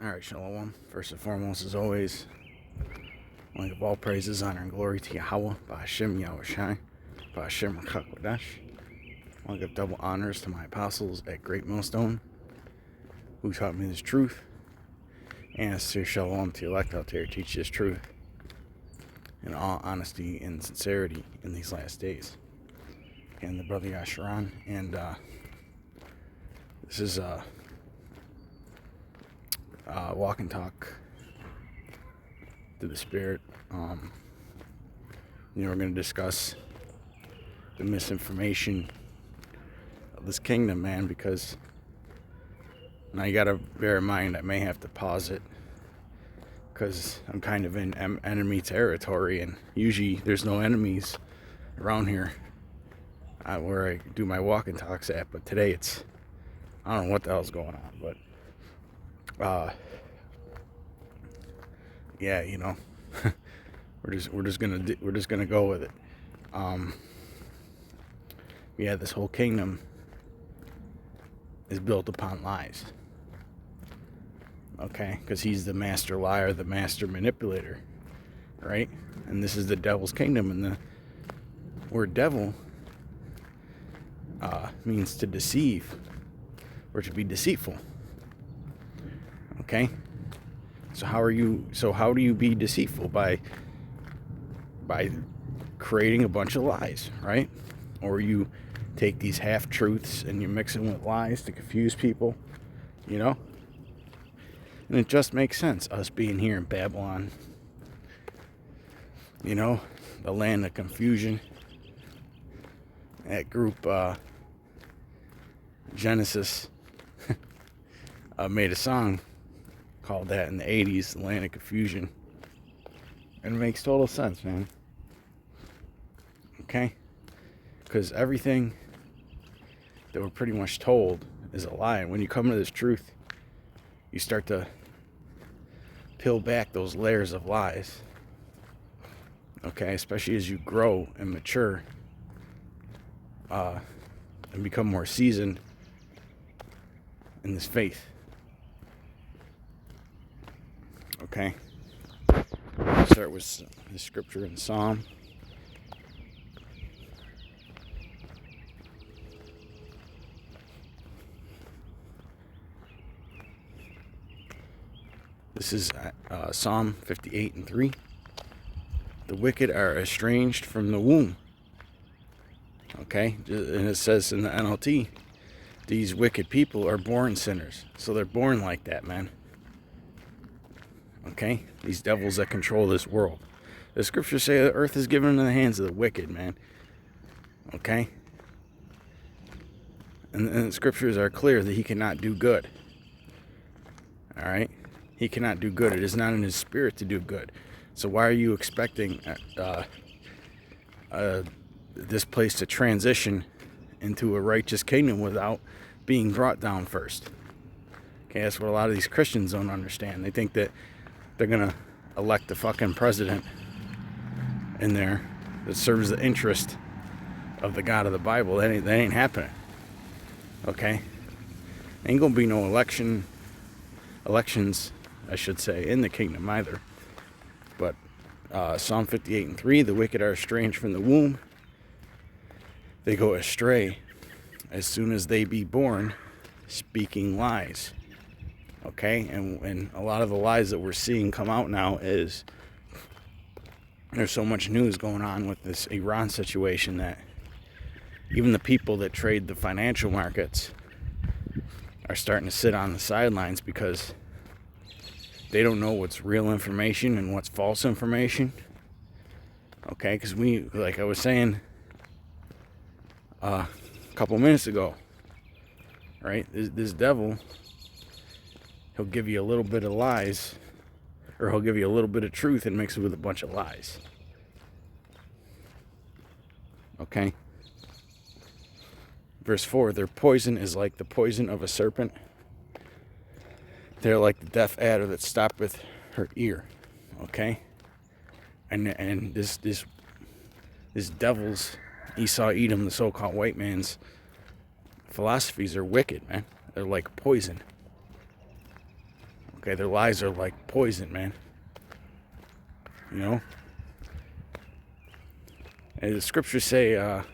Alright, Shalom. First and foremost, as always, I want to give all praises, honor, and glory to Yahweh, Ba'Hashem Yahushai, Ba'Hashem Rakakwadash. I want to give double honors to my apostles at Great Millstone, who taught me this truth, and a sincere Shalom to elect out there, teach this truth in all honesty and sincerity in these last days. And the brother Yasharan, and this is walk and talk to the Spirit. We're going to discuss the misinformation of this kingdom, man, because now you got to bear in mind I may have to pause it because I'm kind of in enemy territory, and usually there's no enemies around here where I do my walk and talks at, but today I don't know what the hell's going on, but yeah, we're just gonna go with it. Yeah, this whole kingdom is built upon lies. Okay, because he's the master liar, the master manipulator, right? And this is the devil's kingdom, and the word devil means to deceive or to be deceitful. Okay, so how do you be deceitful? By creating a bunch of lies, right? Or you take these half-truths and you mix them with lies to confuse people, and it just makes sense, us being here in Babylon, the land of confusion. That group Genesis made a song called that in the 80s, the land of confusion, and it makes total sense, man. Okay, because everything that we're pretty much told is a lie, and when you come to this truth, you start to peel back those layers of lies. Okay, especially as you grow and mature and become more seasoned in this faith. Okay, I'll start with the scripture in Psalm. This is Psalm 58:3. The wicked are estranged from the womb. Okay, and it says in the NLT, these wicked people are born sinners. So they're born like that, man. Okay, these devils that control this world. The scriptures say the earth is given into the hands of the wicked, man. Okay, and the scriptures are clear that he cannot do good. All right, he cannot do good. It is not in his spirit to do good. So why are you expecting this place to transition into a righteous kingdom without being brought down first? Okay, that's what a lot of these Christians don't understand. They think that they're gonna elect a fucking president in there that serves the interest of the God of the Bible. That ain't happening. Okay, ain't gonna be no elections, I should say, in the kingdom either. But Psalm 58:3, the wicked are estranged from the womb. They go astray as soon as they be born, speaking lies. Okay, and a lot of the lies that we're seeing come out now is there's so much news going on with this Iran situation that even the people that trade the financial markets are starting to sit on the sidelines because they don't know what's real information and what's false information. Okay, because like I was saying a couple minutes ago, right? This devil, he'll give you a little bit of lies, or he'll give you a little bit of truth and mix it with a bunch of lies. Okay? Verse 4, their poison is like the poison of a serpent. They're like the deaf adder that stoppeth her ear. Okay? And this devil's, Esau Edom, the so-called white man's philosophies are wicked, man. They're like poison. Okay, their lies are like poison, man. You know? And the scriptures say, if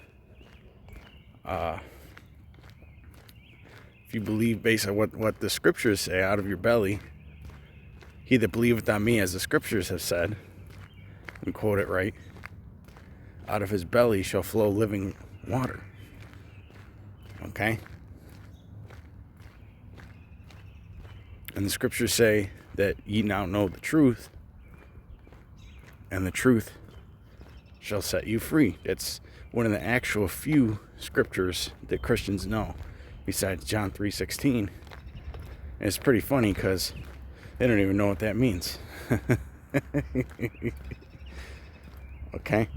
you believe based on what the scriptures say, out of your belly, he that believeth on me, as the scriptures have said, and quote it right, out of his belly shall flow living water. Okay? And the scriptures say that ye now know the truth, and the truth shall set you free. It's one of the actual few scriptures that Christians know, besides John 3:16. And it's pretty funny because they don't even know what that means. Okay?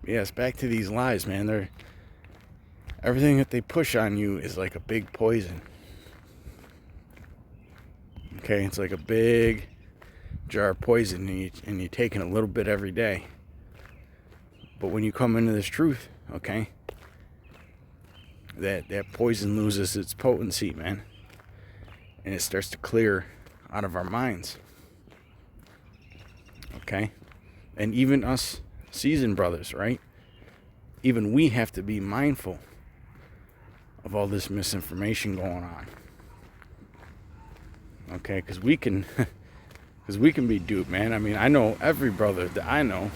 Yes, back to these lies, man. Everything that they push on you is like a big poison. Okay, it's like a big jar of poison, and you're taking a little bit every day. But when you come into this truth, okay, that poison loses its potency, man, and it starts to clear out of our minds. Okay, and even us seasoned brothers, right? Even we have to be mindful of all this misinformation going on. Okay, because we can be duped, man. I mean, I know every brother that I know,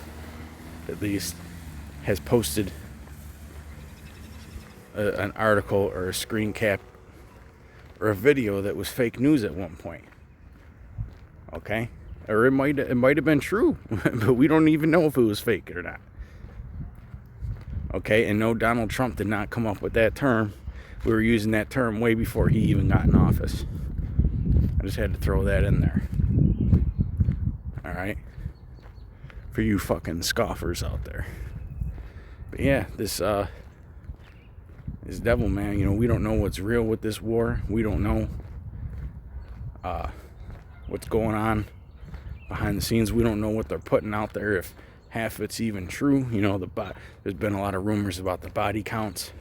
at least, has posted an article or a screen cap or a video that was fake news at one point. Okay, or it might have been true, but we don't even know if it was fake or not. Okay, and no, Donald Trump did not come up with that term. We were using that term way before he even got in office. I just had to throw that in there. Alright? For you fucking scoffers out there. But yeah, this devil, man, you know, we don't know what's real with this war. We don't know what's going on behind the scenes. We don't know what they're putting out there, if half of it's even true. You know, there's been a lot of rumors about the body counts,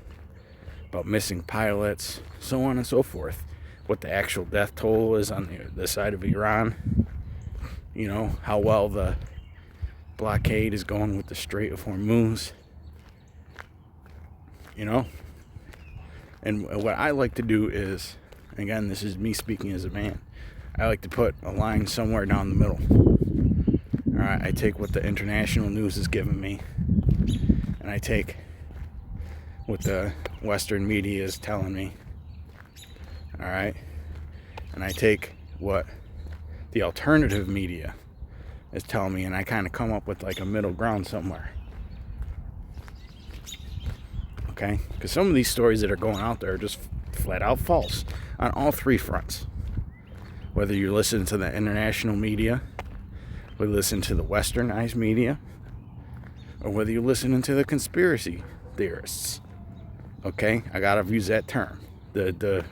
about missing pilots, so on and so forth. What the actual death toll is on the side of Iran. You know, how well the blockade is going with the Strait of Hormuz. You know? And what I like to do is, again, this is me speaking as a man, I like to put a line somewhere down the middle. Alright, I take what the international news is giving me, and I take what the Western media is telling me. Alright? And I take what the alternative media is telling me, and I kind of come up with like a middle ground somewhere. Okay? Because some of these stories that are going out there are just flat out false on all three fronts. Whether you're listening to the international media, whether you listen to the westernized media, or whether you're listening to the conspiracy theorists. Okay? I gotta use that term. The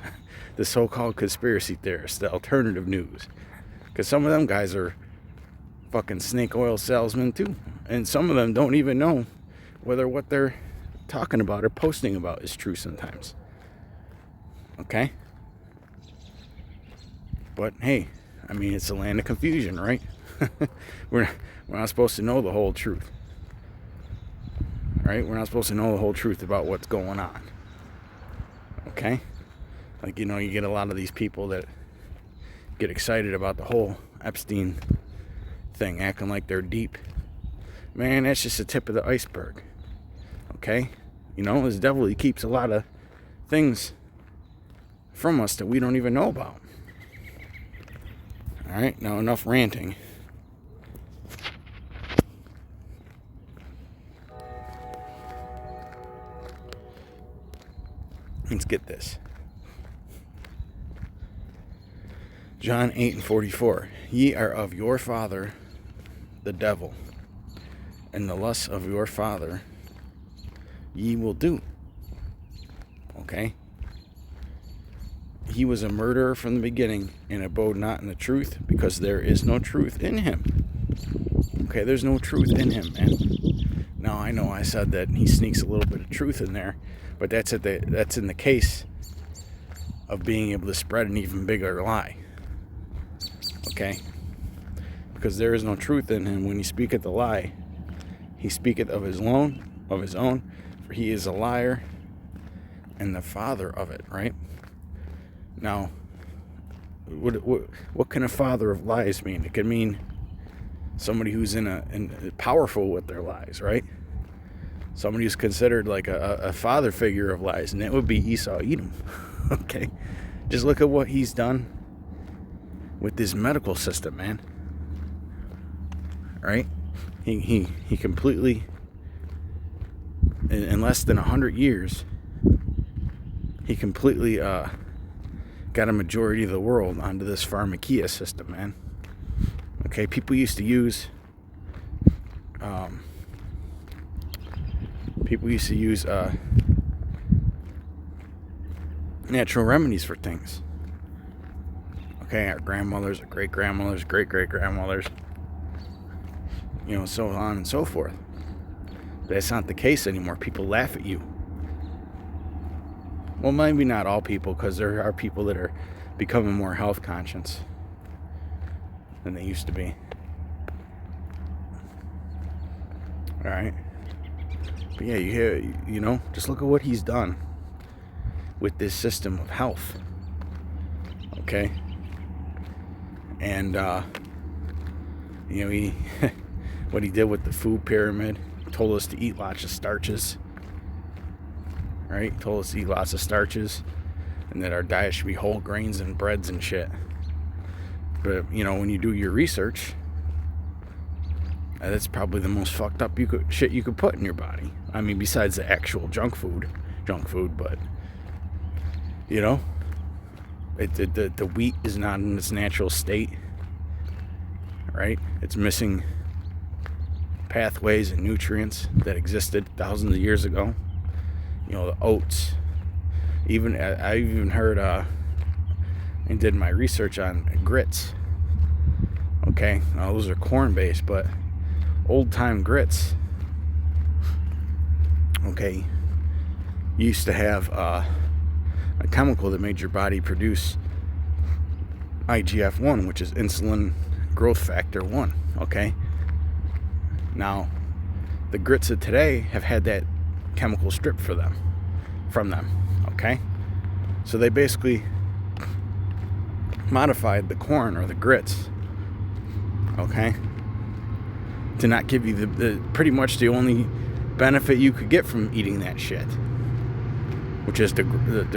so-called conspiracy theorists, the alternative news. Because some of them guys are fucking snake oil salesmen too. And some of them don't even know whether what they're talking about or posting about is true sometimes. Okay? But hey, I mean, it's a land of confusion, right? We're not supposed to know the whole truth. Right? We're not supposed to know the whole truth about what's going on. Okay? Like, you know, you get a lot of these people that get excited about the whole Epstein thing, acting like they're deep. Man, that's just the tip of the iceberg. Okay? You know, this devil, he keeps a lot of things from us that we don't even know about. Alright, now enough ranting. Let's get this. John 8:44. Ye are of your father, the devil, and the lusts of your father ye will do. Okay? He was a murderer from the beginning, and abode not in the truth, because there is no truth in him. Okay, there's no truth in him, man. Now, I know I said that he sneaks a little bit of truth in there, but that's in the case of being able to spread an even bigger lie. Okay? Because there is no truth in him. When he speaketh the lie, he speaketh of his own, for he is a liar and the father of it, right? Now, what can a father of lies mean? It can mean somebody who's powerful with their lies, right? Somebody who's considered like a father figure of lies, and that would be Esau Edom. Okay? Just look at what he's done with this medical system, man. Right? He completely, in less than 100 years, he completely got a majority of the world onto this pharmakia system, man. Okay, people used to use natural remedies for things. Okay, our grandmothers, our great-grandmothers, great-great-grandmothers, so on and so forth. But that's not the case anymore. People laugh at you. Well, maybe not all people, because there are people that are becoming more health conscious than they used to be. All right. But yeah, just look at what he's done with this system of health. Okay. And, he, what he did with the food pyramid, told us to eat lots of starches. Right? Told us to eat lots of starches, and that our diet should be whole grains and breads and shit. But, when you do your research, that's probably the most fucked up shit you could put in your body. I mean, besides the actual junk food, but, the wheat is not in its natural state, right? It's missing pathways and nutrients that existed thousands of years ago. The oats. I even heard, and did my research on grits. Okay, now those are corn-based, but old-time grits, okay, used to have a chemical that made your body produce IGF-1, which is insulin growth factor 1, okay? Now, the grits of today have had that chemical stripped from them, okay? So they basically modified the corn or the grits, okay, to not give you the pretty much the only benefit you could get from eating that shit, which is the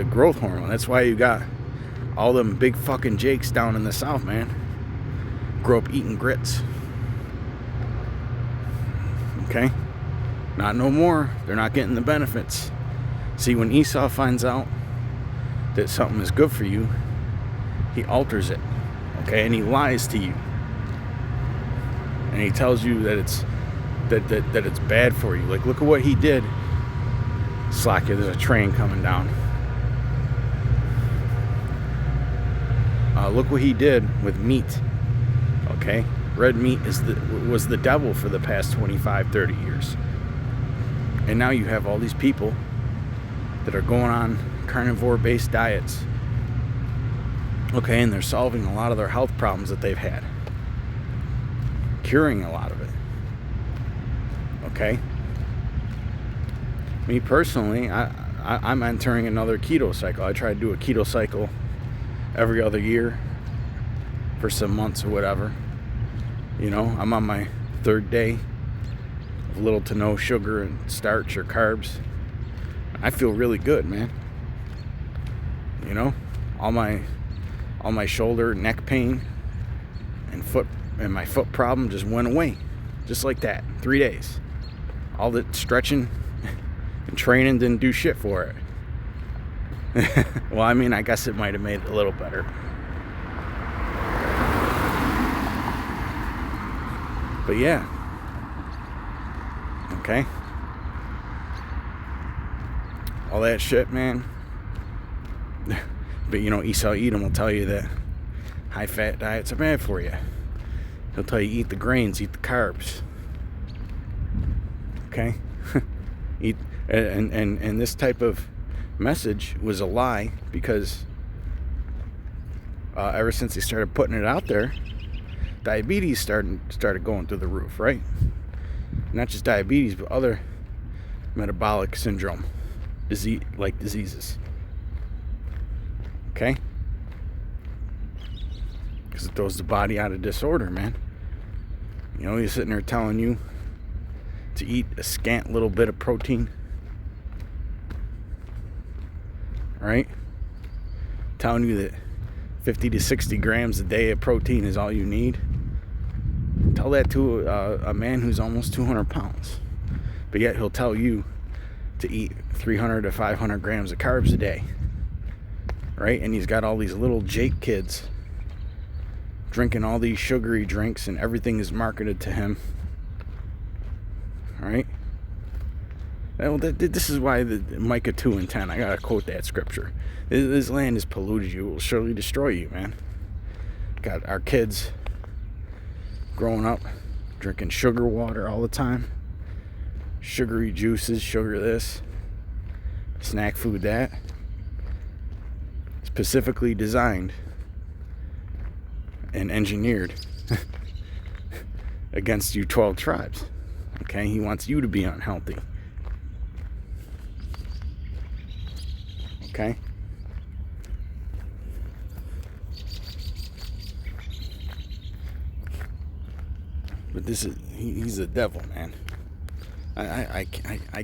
growth hormone. That's why you got all them big fucking jakes down in the South, man, grow up eating grits. Okay? Not no more. They're not getting the benefits. See, when Esau finds out that something is good for you, he alters it. Okay? And he lies to you. And he tells you that it's that it's bad for you. Like, look at what he did. Slack you, there's a train coming down. Look what he did with meat. Okay? Red meat was the devil for the past 25, 30 years. And now you have all these people that are going on carnivore-based diets. Okay, and they're solving a lot of their health problems that they've had. Curing a lot of it. Okay? Me personally, I'm entering another keto cycle. I try to do a keto cycle every other year for some months or whatever. I'm on my third day of little to no sugar and starch or carbs. I feel really good, man. All my shoulder, neck pain, and my foot problem just went away, just like that. 3 days. All the stretching and training didn't do shit for it. Well, I mean, I guess it might have made it a little better. But yeah. Okay. All that shit, man. But Esau Edom will tell you that high-fat diets are bad for you. He'll tell you eat the grains, eat the carbs. Okay? And this type of message was a lie because ever since they started putting it out there, diabetes started going through the roof, right? Not just diabetes, but other metabolic syndrome diseases. Okay? Because it throws the body out of disorder, man. You know, he's sitting there telling you to eat a scant little bit of protein. Right? Telling you that 50 to 60 grams a day of protein is all you need. Tell that to a man who's almost 200 pounds. But yet he'll tell you to eat 300 to 500 grams of carbs a day. Right? And he's got all these little Jake kids drinking all these sugary drinks, and everything is marketed to him. Right? Well, this is why the Micah 2:10, I gotta quote that scripture. This land is polluted. You will surely destroy you, man. Got our kids growing up drinking sugar water all the time, sugary juices, sugar this, snack food that. Specifically designed and engineered against you 12 tribes. Okay, he wants you to be unhealthy. Okay? But he's a devil, man. I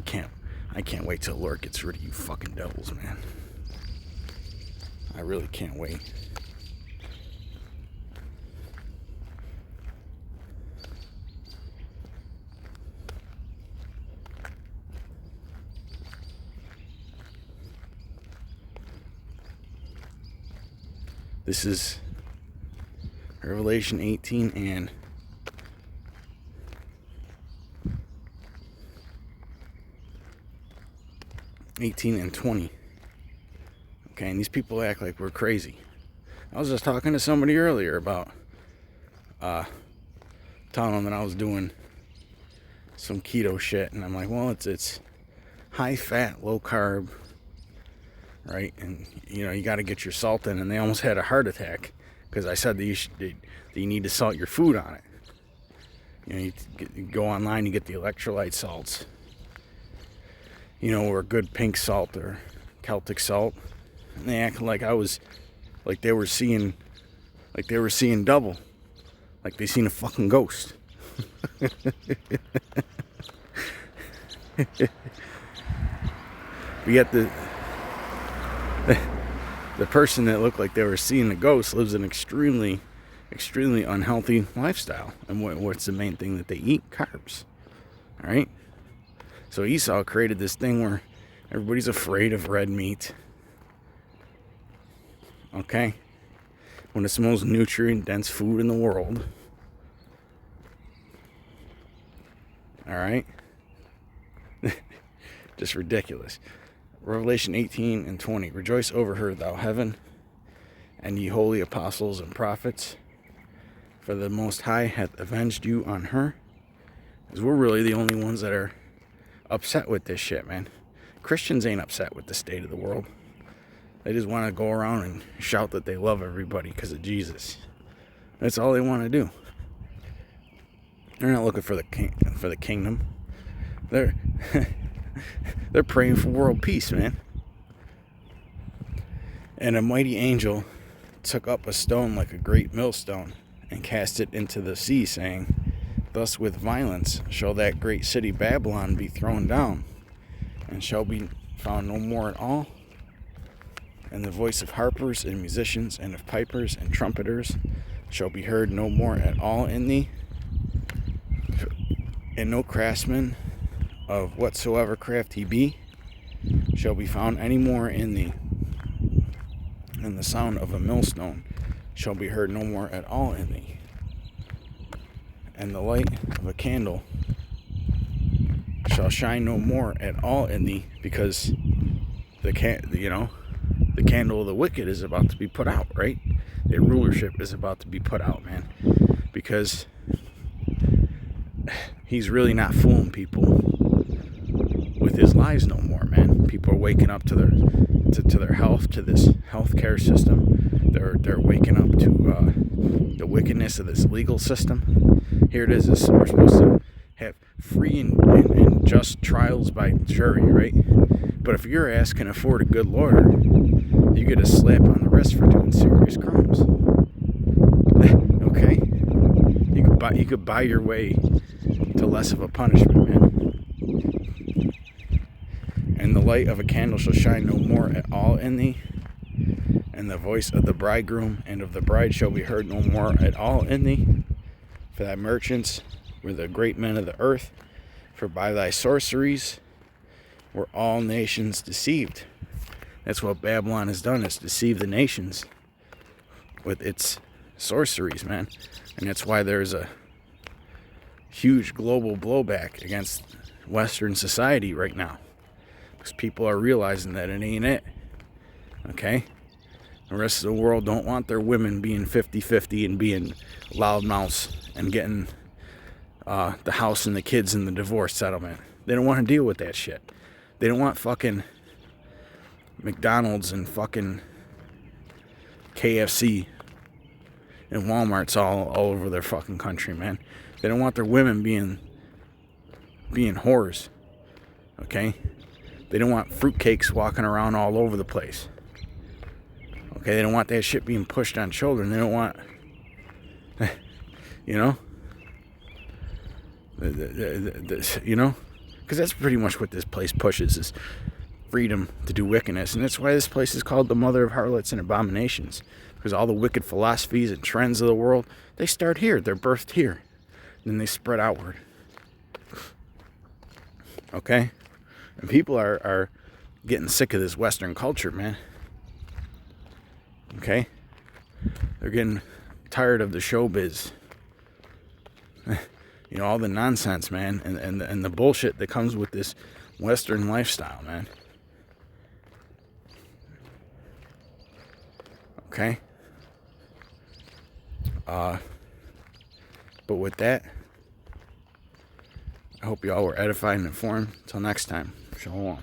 can't wait till the Lord gets rid of you fucking devils, man. I really can't wait. This is Revelation 18 and 20. Okay, and these people act like we're crazy. I was just talking to somebody earlier about telling them that I was doing some keto shit, and I'm like, well, it's high fat, low carb, right? And you know, you got to get your salt in, and they almost had a heart attack because I said that you need to salt your food on it. You know, you go online, you get the electrolyte salts, you know, or good pink salt or Celtic salt, and they acted like they were seeing double, like they seen a fucking ghost. But yet the person that looked like they were seeing a ghost lives an extremely unhealthy lifestyle. And what's the main thing that they eat? Carbs. All right. So Esau created this thing where everybody's afraid of red meat. Okay. When it's the most nutrient-dense food in the world. All right. Just ridiculous. Revelation 18 and 20. Rejoice over her, thou heaven, and ye holy apostles and prophets, for the Most High hath avenged you on her. Because we're really the only ones that are upset with this shit, man. Christians ain't upset with the state of the world. They just want to go around and shout that they love everybody because of Jesus. That's all they want to do. They're not looking for the kingdom. They're praying for world peace, man. And a mighty angel took up a stone like a great millstone and cast it into the sea, saying, thus with violence shall that great city Babylon be thrown down, and shall be found no more at all. And the voice of harpers and musicians and of pipers and trumpeters shall be heard no more at all in thee. And no craftsman of whatsoever craft he be shall be found any more in thee. And the sound of a millstone shall be heard no more at all in thee. And the light of a candle shall shine no more at all in thee, because the candle of the wicked is about to be put out, right? Their rulership is about to be put out, man, because he's really not fooling people with his lies no more, man. People are waking up to their health, to this healthcare system, They're waking up to the wickedness of this legal system. Here it is. We're supposed to have free and just trials by jury, right? But if your ass can afford a good lawyer, you get a slap on the wrist for doing serious crimes. Okay? You could buy your way to less of a punishment, man. And the light of a candle shall shine no more at all in thee, and the voice of the bridegroom and of the bride shall be heard no more at all in thee. For thy merchants were the great men of the earth, for by thy sorceries were all nations deceived. That's what Babylon has done, is deceive the nations with its sorceries, man. And that's why there's a huge global blowback against Western society right now, because people are realizing that it ain't it. Okay? The rest of the world don't want their women being 50-50 and being loudmouths and getting the house and the kids in the divorce settlement. They don't want to deal with that shit. They don't want fucking McDonald's and fucking KFC and Walmart's all over their fucking country, man. They don't want their women being whores. Okay? They don't want fruitcakes walking around all over the place. Okay? They don't want that shit being pushed on children. They don't want, you know? You know? Because that's pretty much what this place pushes, is freedom to do wickedness. And that's why this place is called the mother of harlots and abominations. Because all the wicked philosophies and trends of the world, they start here. They're birthed here. Then they spread outward. Okay? And people are getting sick of this Western culture, man. Okay? They're getting tired of the showbiz. You know, all the nonsense, man, and the bullshit that comes with this Western lifestyle, man. Okay? But with that, I hope you all were edified and informed. Until next time, shalom.